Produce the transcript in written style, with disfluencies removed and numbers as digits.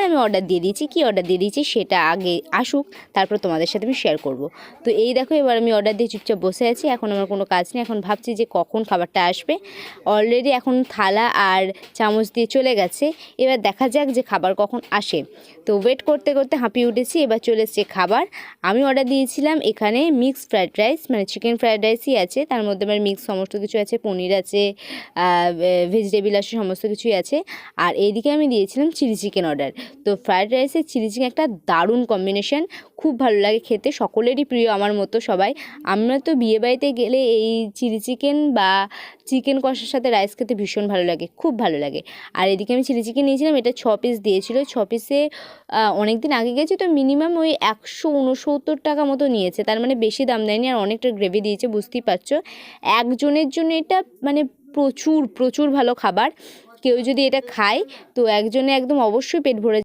আমি অর্ডার দিয়ে দিয়েছি। কী অর্ডার দিয়ে দিয়েছি সেটা আগে আসুক, তারপর তোমাদের সাথে আমি শেয়ার করব। তো এই দেখো, এবার আমি অর্ডার দিয়ে চুপচাপ বসে আছি। এখন আমার কোনো কাজ নেই, এখন ভাবছি যে কখন খাবারটা আসবে। অলরেডি এখন থালা আর চামচ দিয়ে চলে গেছে, এবার দেখা যাক যে খাবার কখন আসে। তো ওয়েট করতে করতে হাঁপিয়ে উঠেছি। এবার চলে এসছে খাবার। আমি অর্ডার দিয়েছিলাম এখানে মিক্স ফ্রায়েড রাইস, মানে চিকেন ফ্রায়েড রাইসই আছে, তার মধ্যে আমার মিক্স সমস্ত কিছু আছে, পনির আছে, ভেজিটেবিল আছে, সমস্ত কিছুই আছে। আর এইদিকে আমি দিয়েছিলাম চিলি চিকেন অর্ডার। তো ফ্রায়েড রাইসে চিলি চিকেন একটা দারুণ কম্বিনেশন, খুব ভালো লাগে খেতে, সকলেরই প্রিয় আমার মতো সবাই। আমরা তো বিয়েবাড়িতে গেলে এই চিলি চিকেন বা চিকেন কষার সাথে রাইস খেতে ভীষণ ভালো লাগে, খুব ভালো লাগে। আর এদিকে আমি চিলি চিকেন নিয়েছিলাম, এটা 6 পিস দিয়েছিল। 6 পিসে অনেক দিন আগে গেছি তো মিনিমাম ওই 169 টাকা মতো নিয়েছে, তার মানে বেশি দাম দেয়নি। আর অনেকটা গ্রেভি দিয়েছে, বুঝতেই পারছো। একজনের জন্য এটা মানে প্রচুর প্রচুর ভালো খাবার। কেউ যদি এটা খায় তো একজনে একদম অবশ্যই পেট ভরে